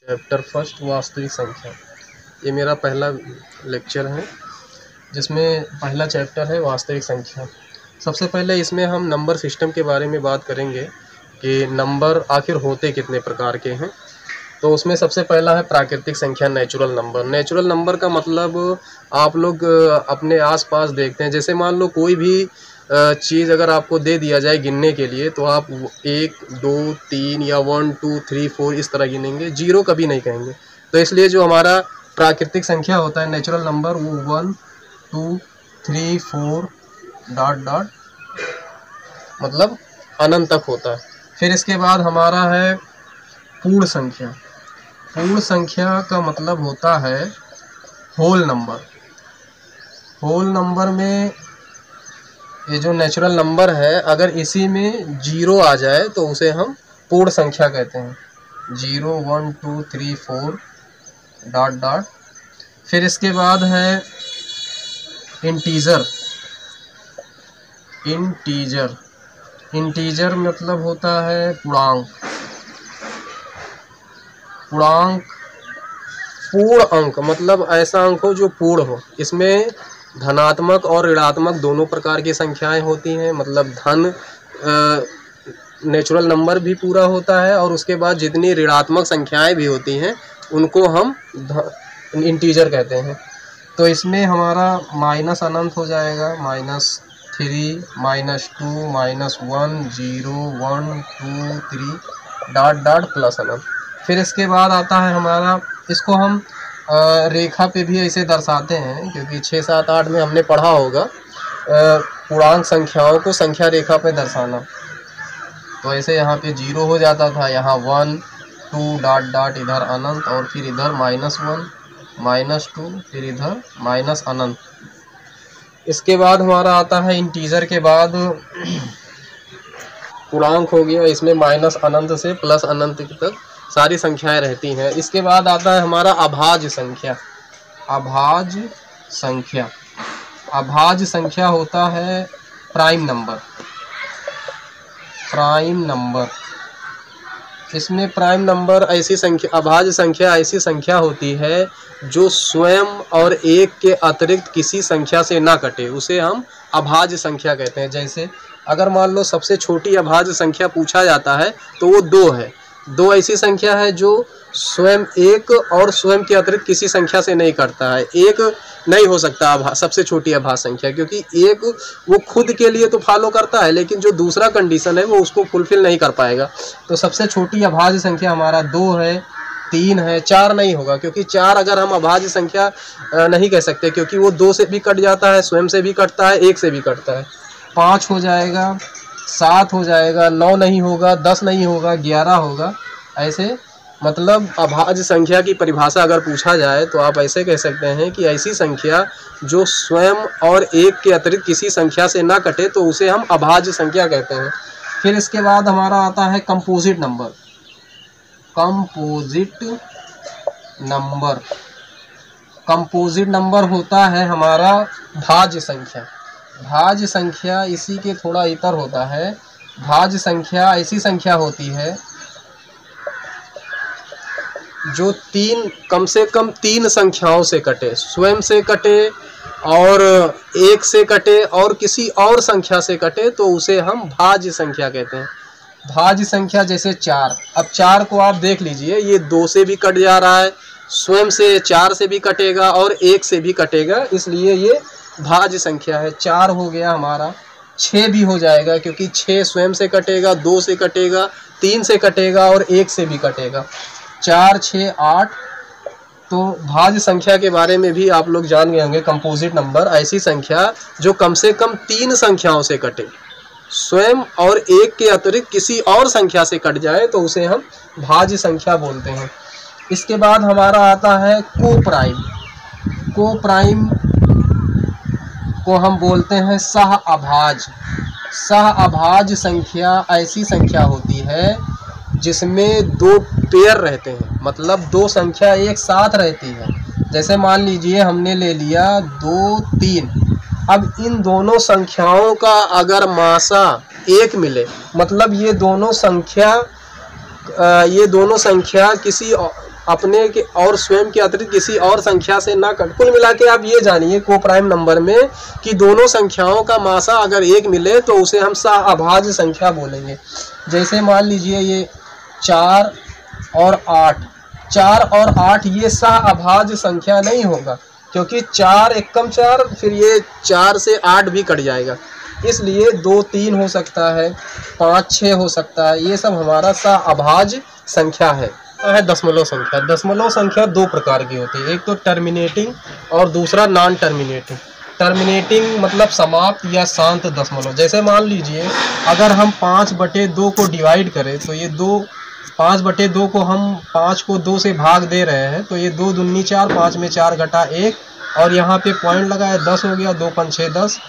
Chapter first वास्तविक संख्या। ये मेरा पहला लेक्चर है जिसमें पहला चैप्टर है वास्तविक संख्या। सबसे पहले इसमें हम नंबर सिस्टम के बारे में बात करेंगे कि नंबर आखिर होते कितने प्रकार के हैं। तो उसमें सबसे पहला है प्राकृतिक संख्या, नेचुरल नंबर। नेचुरल नंबर का मतलब आप लोग अपने आसपास देखते हैं, जैसे मान लो कोई भी चीज़ अगर आपको दे दिया जाए गिनने के लिए तो आप 1 2 3 या 1 2 3 4 इस तरह गिनेंगे, जीरो कभी नहीं कहेंगे। तो इसलिए जो हमारा प्राकृतिक संख्या होता है, नेचुरल नंबर, वो 1 2 3 4 डॉट डॉट मतलब अनंत तक होता है। फिर इसके बाद हमारा है पूर्ण संख्या। पूर्ण संख्या का मतलब होता है होल नंबर। होल नंबर में ये जो नेचुरल नंबर है, अगर इसी में जीरो आ जाए तो उसे हम पूर्ण संख्या कहते हैं। 0 1 2 3 4 डॉट डॉट। फिर इसके बाद है इंटीजर। इंटीजर इंटीजर मतलब होता है पूर्णांक। पूर्णांक पूर्ण अंक मतलब ऐसा अंक हो जो पूर्ण हो। इसमें धनात्मक और ऋणात्मक दोनों प्रकार की संख्याएं होती हैं। मतलब धन नेचुरल नंबर भी पूरा होता है और उसके बाद जितनी ऋणात्मक संख्याएं भी होती हैं उनको हम इंटीजर कहते हैं। तो इसमें हमारा माइनस अनंत हो जाएगा, -3 -2 -1 0 1 2 3 डॉट डॉट प्लस अनंत। फिर इसके बाद आता है हमारा, इसको हम रेखा पे भी ऐसे दर्शाते हैं क्योंकि 6 7 8 में हमने पढ़ा होगा पूर्णांक संख्याओं को संख्या रेखा पे दर्शाना। तो ऐसे यहाँ पे 0 हो जाता था, यहाँ 1 2 डॉट डॉट इधर अनंत और फिर इधर -1 -2 फिर इधर माइनस अनंत। इसके बाद हमारा आता है इंटीजर के बाद पूर्णांक हो गया, इसमें माइनस अनंत से प्लस अनंत तक सारी संख्याएं रहती हैं। इसके बाद आता है हमारा अभाज्य संख्या। अभाज्य संख्या, अभाज्य संख्या होता है प्राइम नंबर। प्राइम नंबर, इसमें प्राइम नंबर ऐसी संख्या, अभाज्य संख्या ऐसी संख्या होती है जो स्वयं और एक के अतिरिक्त किसी संख्या से ना कटे, उसे हम अभाज्य संख्या कहते हैं। जैसे अगर मान लो सबसे छोटी अभाज्य संख्या पूछा जाता है तो वो 2 है। 2 ऐसी संख्या है जो स्वयं एक और स्वयं के अतिरिक्त किसी संख्या से नहीं कटता है। एक नहीं हो सकता सबसे छोटी अभाज्य संख्या, क्योंकि एक वो खुद के लिए तो फॉलो करता है लेकिन जो दूसरा कंडीशन है वो उसको फुलफिल नहीं कर पाएगा। तो सबसे छोटी अभाज्य संख्या हमारा 2 है, 3 है, 4 नहीं होगा क्योंकि 4 अगर हम अभाज्य संख्या नहीं कह सकते क्योंकि वो 2 से भी कट जाता है, स्वयं से भी कटता है, 1 से भी कटता है। 5 हो जाएगा, 7 हो जाएगा, 9 नहीं होगा, 10 नहीं होगा, 11 होगा। ऐसे मतलब अभाज्य संख्या की परिभाषा अगर पूछा जाए तो आप ऐसे कह सकते हैं कि ऐसी संख्या जो स्वयं और एक के अतिरिक्त किसी संख्या से ना कटे तो उसे हम अभाज्य संख्या कहते हैं। फिर इसके बाद हमारा आता है composite number. Composite number, composite number होता है हमारा भाज्य संख्या। भाज्य संख्या इसी के थोड़ा इतर होता है। भाज्य संख्या ऐसी संख्या होती है जो कम से कम 3 संख्याओं से कटे, स्वयं से कटे और एक से कटे और किसी और संख्या से कटे तो उसे हम भाज्य संख्या कहते हैं। भाज्य संख्या जैसे 4, अब 4 को आप देख लीजिए, ये 2 से भी कट जा रहा है, स्वयं से 4 से भी कटेगा और 1 से भी कटेगा, इसलिए ये भाज्य संख्या है। 4 हो गया हमारा, 6 भी हो जाएगा क्योंकि 6 स्वयं से कटेगा, 2 से कटेगा, 3 से कटेगा और 1 से भी कटेगा। 4 6 8। तो भाज्य संख्या के बारे में भी आप लोग जान गए होंगे। कंपोजिट नंबर ऐसी संख्या जो कम से कम 3 संख्याओं से कटे, स्वयं और एक के अतिरिक्त किसी और संख्या से कट जाए तो उसे हम भाज्य संख्या बोलते हैं। इसके बाद हमारा आता है कोप्राइम। कोप्राइम को हम बोलते हैं सह अभाज्य। सह अभाज्य संख्या ऐसी संख्या होती है जिसमें 2 पेयर रहते हैं, मतलब 2 संख्या एक साथ रहती है। जैसे मान लीजिए हमने ले लिया 2 3, अब इन दोनों संख्याओं का अगर मासा 1 मिले, मतलब ये दोनों संख्या किसी अपने के और स्वयं के अतिरिक्त किसी और संख्या से ना कटे। कुल मिला के आप ये जानिए कोप्राइम नंबर में कि दोनों संख्याओं का मासा अगर एक मिले तो उसे हम सह-अभाज्य संख्या बोलेंगे। जैसे मान लीजिए ये 4 और 8, 4 और 8 ये सह-अभाज्य संख्या नहीं होगा, क्योंकि 4 एकम 4, फिर ये 4 से 8 भी कट जाएगा, इसलिए 2 3 हो सकता है, 5 6 हो सकता है। ये सब हमारा सह-अभाज्य संख्या है। दशमलव संख्या। दशमलव संख्या दो प्रकार की होती है, एक तो टर्मिनेटिंग और दूसरा नॉन टर्मिनेटिंग। टर्मिनेटिंग मतलब समाप्त या शांत दशमलव। जैसे मान लीजिए अगर हम 5/2 को डिवाइड करें तो ये 5/2 को हम 5 को 2 से भाग दे रहे हैं, तो ये 2 दूनी 4, 5 में 4 घटा 1 और यहाँ पे पॉइंट लगाया 10 हो गया, 2 5 6 10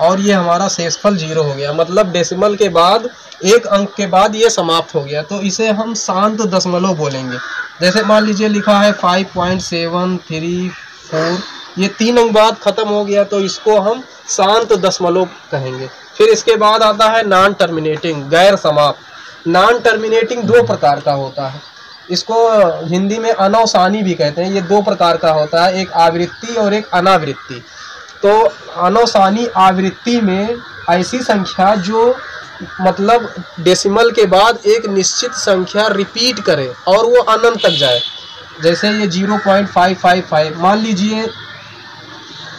और ये हमारा शेषफल 0 हो गया। मतलब डेसिमल के बाद एक अंक के बाद ये समाप्त हो गया, तो इसे हम शांत दशमलव बोलेंगे। जैसे मान लीजिए लिखा है 5.734, ये 3 अंक बाद खत्म हो गया, तो इसको हम शांत दशमलव कहेंगे। फिर इसके बाद आता है नॉन टर्मिनेटिंग, गैर समाप्त। नॉन टर्मिनेटिंग 2 प्रकार का होता है, इसको हिंदी में अनवसानी भी कहते हैं। ये 2 प्रकार का होता है, एक आवृत्ति और एक अनावृत्ति। तो अनवसानी आवृत्ति में ऐसी संख्या जो मतलब डेसिमल के बाद एक निश्चित संख्या रिपीट करे और वो अनंत तक जाए। जैसे ये 0.555, मान लीजिए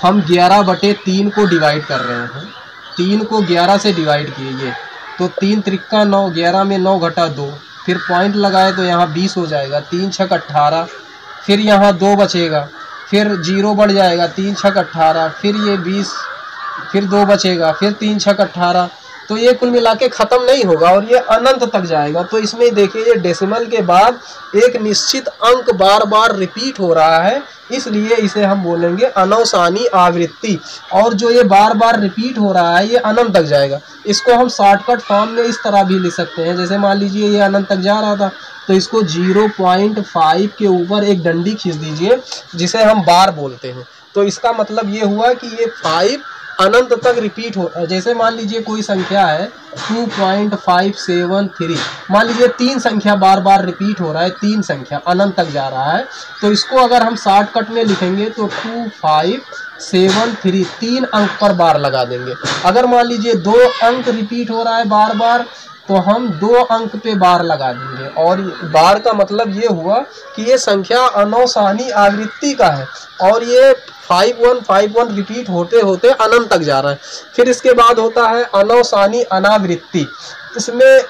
हम 11/3 को डिवाइड कर रहे हैं, 3 को 11 से डिवाइड किए, तो 3 त्रिक्का 9, 11 में 9 घटा 2, फिर पॉइंट लगाए तो यहाँ 20 हो जाएगा, 3 छक 18, फिर यहाँ 2 बचेगा, फिर 0 बढ़ जाएगा, 3 छक 18, फिर ये 20, फिर 2 बचेगा, फिर 3 छक 18, तो ये कुल मिला के ख़त्म नहीं होगा और ये अनंत तक जाएगा। तो इसमें देखिए ये डेसिमल के बाद एक निश्चित अंक बार बार रिपीट हो रहा है, इसलिए इसे हम बोलेंगे अनवसानी आवृत्ति। और जो ये बार बार रिपीट हो रहा है ये अनंत तक जाएगा। इसको हम शॉर्टकट फॉर्म में इस तरह भी लिख सकते हैं, जैसे मान लीजिए ये अनंत तक जा रहा था, तो इसको 0.5 के ऊपर एक डंडी खींच दीजिए, जिसे हम बार बोलते हैं। तो इसका मतलब ये हुआ कि ये 5 अनंत तक रिपीट हो। जैसे मान लीजिए कोई संख्या है 2.573, मान लीजिए 3 संख्या बार बार रिपीट हो रहा है, 3 संख्या अनंत तक जा रहा है, तो इसको अगर हम शॉर्टकट में लिखेंगे तो 2573 3 अंक पर बार लगा देंगे। अगर मान लीजिए 2 अंक रिपीट हो रहा है बार बार, तो हम 2 अंक पे बार लगा देंगे। और बार का मतलब ये हुआ कि ये संख्या अनवसानी आवृत्ति का है और ये 5151 रिपीट होते होते अनंत तक जा रहा है। फिर इसके बाद होता है अनवसानी अनावृत्ति। इसमें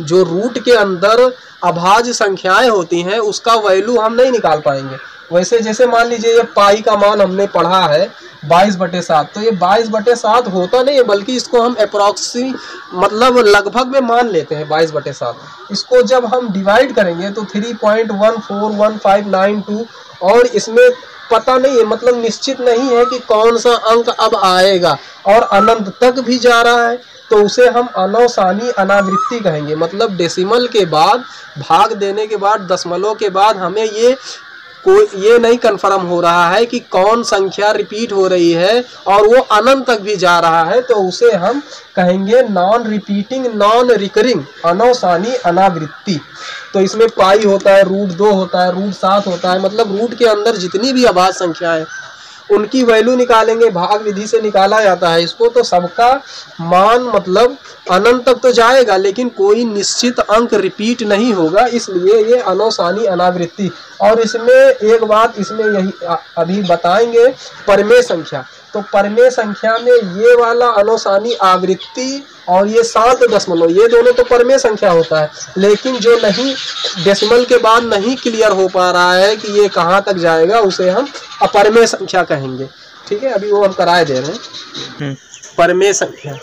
जो रूट के अंदर अभाज्य संख्याएं होती हैं उसका वैल्यू हम नहीं निकाल पाएंगे। वैसे जैसे मान लीजिए ये पाई का मान हमने पढ़ा है 22/7, तो ये 22/7 होता नहीं है, बल्कि इसको हम अप्रॉक्सी मतलब लगभग में मान लेते हैं 22/7। इसको जब हम डिवाइड करेंगे तो 3.141592 और इसमें पता नहीं है, मतलब निश्चित नहीं है कि कौन सा अंक अब आएगा और अनंत तक भी जा रहा है, तो उसे हम अनवसानी अनावृत्ति कहेंगे। मतलब डेसिमल के बाद भाग देने के बाद दशमलव के बाद हमें ये नहीं कंफर्म हो रहा है कि कौन संख्या रिपीट हो रही है और वो अनंत तक भी जा रहा है, तो उसे हम कहेंगे नॉन रिपीटिंग नॉन रिकरिंग अनवसानी अनावृत्ति। तो इसमें पाई होता है, √2 होता है, √7 होता है, मतलब रूट के अंदर जितनी भी अभाज्य संख्याएं उनकी वैल्यू निकालेंगे, भाग विधि से निकाला जाता है इसको। तो सबका मान मतलब अनंत तक तो जाएगा लेकिन कोई निश्चित अंक रिपीट नहीं होगा, इसलिए ये अनवसानी अनावृत्ति। और इसमें एक बात इसमें यही अभी बताएंगे, परमेय संख्या। तो परमेय संख्या में ये वाला अनवसानी आवृत्ति और ये शांत दशमलव, ये दोनों तो परमेय संख्या होता है, लेकिन जो नहीं डेसिमल के बाद नहीं क्लियर हो पा रहा है कि ये कहाँ तक जाएगा, उसे हम अपरमेय संख्या कहेंगे। ठीक है, अभी वो हम कराए दे रहे हैं। परमेय संख्या।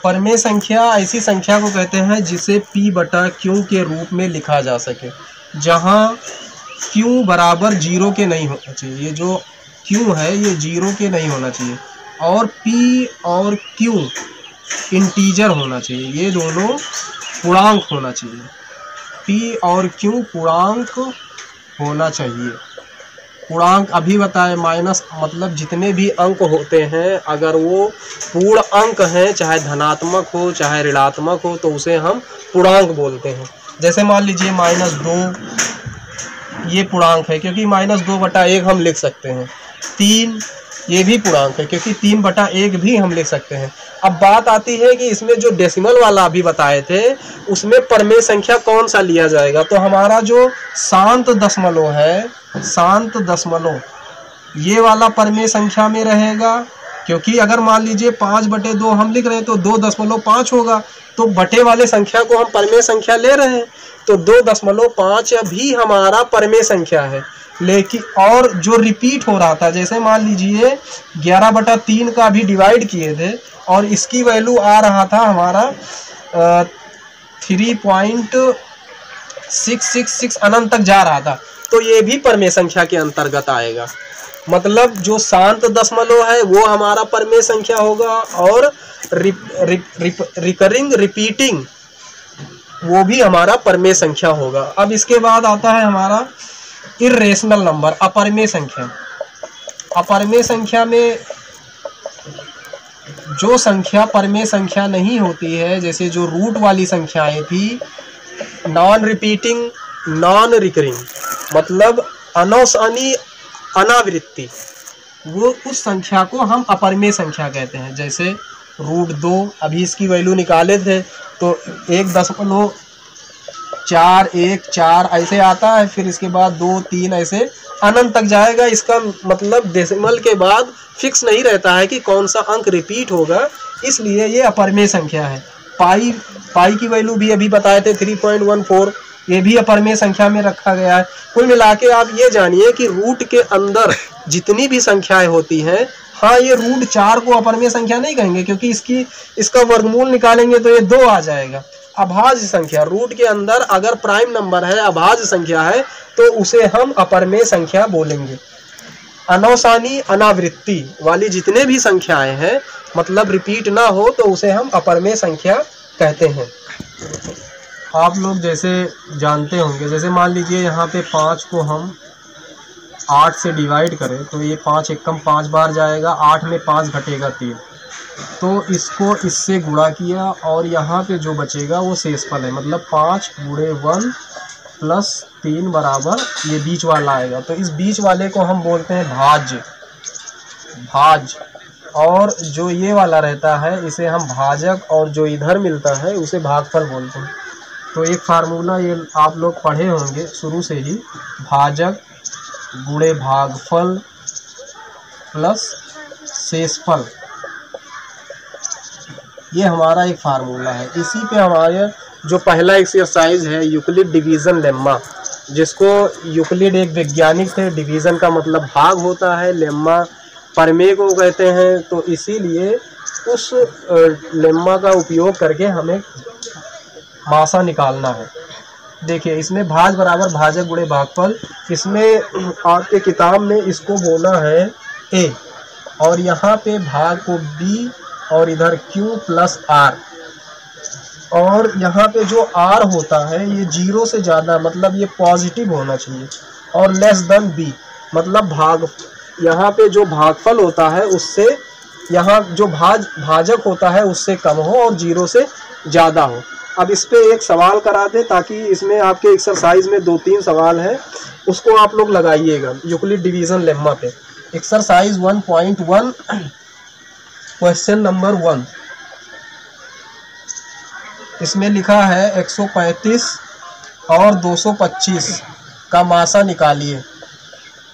परमेय संख्या ऐसी संख्या को कहते हैं जिसे P/Q के रूप में लिखा जा सके, जहाँ Q बराबर 0 के नहीं होना चाहिए। ये जो Q है ये 0 के नहीं होना चाहिए और P और Q इंटीजर होना चाहिए, ये दोनों पूर्णांक होना चाहिए। P और Q पूर्णांक होना चाहिए। पूर्णांक अभी बताएं, माइनस मतलब जितने भी अंक होते हैं अगर वो पूर्ण अंक हैं, चाहे धनात्मक हो चाहे ऋणात्मक हो, तो उसे हम पूर्णांक बोलते हैं। जैसे मान लीजिए -2, ये पूर्णांक है क्योंकि -2/1 हम लिख सकते हैं। 3 ये भी पूर्णांक है क्योंकि 3/1 भी हम लिख सकते हैं। अब बात आती है कि इसमें जो डेसिमल वाला अभी बताए थे उसमें परमेय संख्या कौन सा लिया जाएगा। तो हमारा जो शांत दशमलव है, शांत दशमलव ये वाला परमेय संख्या में रहेगा, क्योंकि अगर मान लीजिए 5/2 हम लिख रहे हैं तो 2.5 होगा, तो बटे वाले संख्या को हम परमेय संख्या ले रहे हैं, तो 2.5 भी हमारा परमेय संख्या है। लेकिन और जो रिपीट हो रहा था, जैसे मान लीजिए 11/3 का भी डिवाइड किए थे और इसकी वैल्यू आ रहा था हमारा 3.666 अनंत तक जा रहा था, तो ये भी परमेय संख्या के अंतर्गत आएगा। मतलब जो शांत दशमलव है वो हमारा परमेय संख्या होगा और रिपीटिंग वो भी हमारा परमेय संख्या होगा। अब इसके बाद आता है हमारा इर्रेशनल नंबर, अपरमेय संख्या। अपरमेय संख्या में जो संख्या परमेय संख्या नहीं होती है, जैसे जो रूट वाली संख्याएं थी, नॉन रिपीटिंग, नॉन रिकरिंग, मतलब अनौसानी अनावृत्ति, वो उस संख्या को हम अपरमेय संख्या कहते हैं। जैसे √2 अभी इसकी वैल्यू निकाले थे तो 1.414 ऐसे आता है, फिर इसके बाद 2, 3 ऐसे अनंत तक जाएगा। इसका मतलब डेसिमल के बाद फिक्स नहीं रहता है कि कौन सा अंक रिपीट होगा, इसलिए ये अपरमेय संख्या है। पाई की वैल्यू भी अभी बताए थे 3.14, ये भी अपरमेय संख्या में रखा गया है। कुल मिला के आप ये जानिए कि रूट के अंदर जितनी भी संख्याएं होती हैं, हाँ ये √4 को अपरमेय संख्या नहीं कहेंगे क्योंकि इसका वर्गमूल निकालेंगे तो ये 2 आ जाएगा। अभाज्य संख्या, रूट के अंदर अगर प्राइम नंबर है, अभाज्य संख्या है, तो उसे हम अपरमेय संख्या बोलेंगे। अनौसानी अनावृत्ति वाली जितने भी संख्याएं हैं, मतलब रिपीट ना हो, तो उसे हम अपरमेय संख्या कहते हैं। आप लोग जैसे जानते होंगे, जैसे मान लीजिए यहाँ पे 5 को हम 8 से डिवाइड करें तो ये 5 एकम 5 बार जाएगा, 8 में 5 घटेगा 3, तो इसको इससे गुणा किया और यहाँ पे जो बचेगा वो शेषफल है, मतलब 5 × 1 + 3 बराबर ये बीच वाला आएगा। तो इस बीच वाले को हम बोलते हैं भाज्य, और जो ये वाला रहता है इसे हम भाजक, और जो इधर मिलता है उसे भागफल बोलते हैं। तो एक फार्मूला ये आप लोग पढ़े होंगे शुरू से ही, भाजक गुणे भागफल प्लस शेषफल, ये हमारा एक फार्मूला है। इसी पे हमारे जो पहला एक्सरसाइज है यूक्लिड डिवीज़न लेम्मा, जिसको यूक्लिड एक वैज्ञानिक थे, डिवीज़न का मतलब भाग होता है, लेम्मा परमेय को कहते हैं, तो इसीलिए उस लेम्मा का उपयोग करके हमें मासा निकालना है। देखिए इसमें भाज बराबर भाजक गुणे भागफल, इसमें आपके किताब में इसको बोला है A, और यहाँ पे भाग को B और इधर Q + R, और यहाँ पे जो R होता है ये 0 से ज़्यादा, मतलब ये पॉजिटिव होना चाहिए, और < B, मतलब यहाँ पे जो भागफल होता है उससे, यहाँ जो भाजक होता है उससे कम हो और 0 से ज़्यादा हो। अब इस पे एक सवाल करा दे, ताकि इसमें आपके एक्सरसाइज में 2-3 सवाल हैं, उसको आप लोग लगाइएगा यूक्लिड डिवीज़न लेम्मा पे। एक्सरसाइज 1.1 क्वेश्चन नंबर 1, इसमें लिखा है 135 और 225 का मासा निकालिए।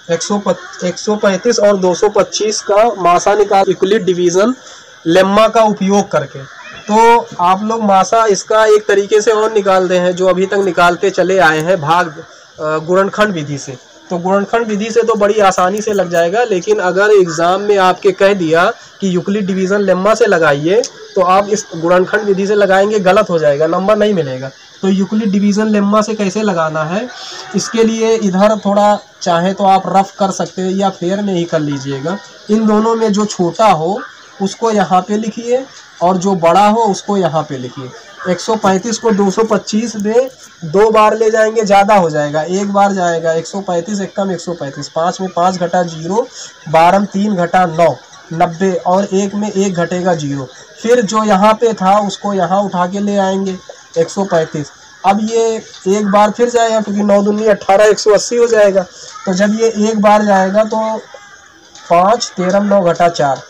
135 और 225 का मासा निकाल यूक्लिड डिवीज़न लेम्मा का उपयोग करके। तो आप लोग मासा इसका एक तरीके से और निकालते हैं, जो अभी तक निकालते चले आए हैं, भाग गुणनखंड विधि से। तो गुणनखंड विधि से तो बड़ी आसानी से लग जाएगा, लेकिन अगर एग्ज़ाम में आपके कह दिया कि यूक्लिड डिवीज़न लेम्मा से लगाइए, तो आप इस गुणनखंड विधि से लगाएंगे, गलत हो जाएगा, नंबर नहीं मिलेगा। तो यूक्लिड डिवीज़न लेम्मा से कैसे लगाना है, इसके लिए इधर थोड़ा चाहे तो आप रफ कर सकते हैं या फेयर में ही कर लीजिएगा। इन दोनों में जो छोटा हो उसको यहाँ पे लिखिए और जो बड़ा हो उसको यहाँ पे लिखिए। 135 को 225 में 2 बार ले जाएंगे, ज़्यादा हो जाएगा, 1 बार जाएगा। 135 एकम 135, 5 में 5 घटा 0, 12 में 3 घटा 9, 90, और 1 में 1 घटेगा 0। फिर जो यहाँ पे था उसको यहाँ उठा के ले आएंगे 135, अब ये एक बार फिर जाएगा, क्योंकि 9 दूनी 18 180 हो जाएगा। तो जब ये एक बार जाएगा तो 5 13 9 घटा 4,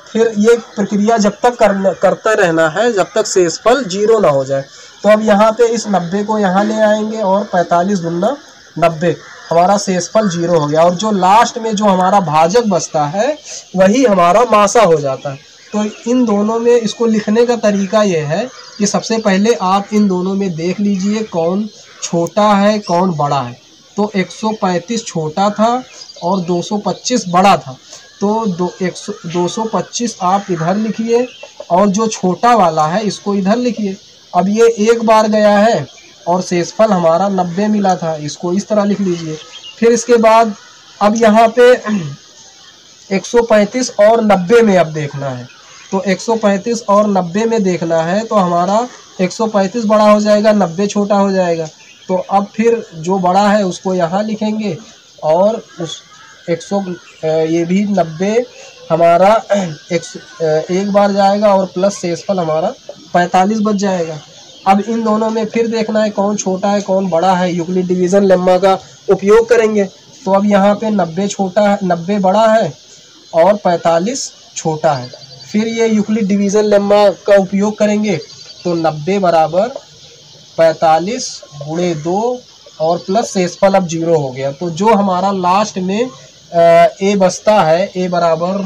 फिर ये प्रक्रिया जब तक करते रहना है जब तक शेषफल 0 ना हो जाए। तो अब यहाँ पे इस 90 को यहाँ ले आएंगे और 45 दूना 90, हमारा शेषफल 0 हो गया। और जो लास्ट में जो हमारा भाजक बचता है वही हमारा मासा हो जाता है। तो इन दोनों में इसको लिखने का तरीका ये है कि सबसे पहले आप इन दोनों में देख लीजिए कौन छोटा है कौन बड़ा है। तो 135 छोटा था और 225 बड़ा था, तो 225 आप इधर लिखिए और जो छोटा वाला है इसको इधर लिखिए। अब ये एक बार गया है और शेषफल हमारा 90 मिला था, इसको इस तरह लिख लीजिए। फिर इसके बाद अब यहाँ पे 135 और 90 में अब देखना है, तो 135 और 90 में देखना है तो हमारा 135 बड़ा हो जाएगा 90 छोटा हो जाएगा। तो अब फिर जो बड़ा है उसको यहाँ लिखेंगे और उस 100 ये भी 90 हमारा एक बार जाएगा और प्लस शेषफल हमारा 45 बच जाएगा। अब इन दोनों में फिर देखना है कौन छोटा है कौन बड़ा है, यूक्लिड डिवीज़न लेम्मा का उपयोग करेंगे। तो अब यहाँ पे 90 छोटा है 90 बड़ा है और 45 छोटा है, फिर ये यूक्लिड डिवीज़न लेम्मा का उपयोग करेंगे। तो 90 बराबर 45 गुणे 2 और प्लस शेषफल अब 0 हो गया। तो जो हमारा लास्ट में ए बचता है ए बराबर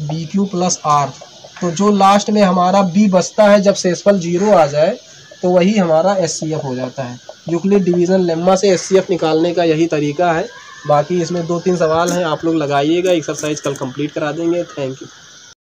बी क्यू प्लस आर, तो जो लास्ट में हमारा बी बचता है जब शेषफल 0 आ जाए तो वही हमारा एचसीएफ हो जाता है। यूक्लिड डिवीज़न लेम्मा से एचसीएफ निकालने का यही तरीका है। बाकी इसमें 2-3 सवाल हैं, आप लोग लगाइएगा, एक्सरसाइज कल कंप्लीट करा देंगे। Thank you.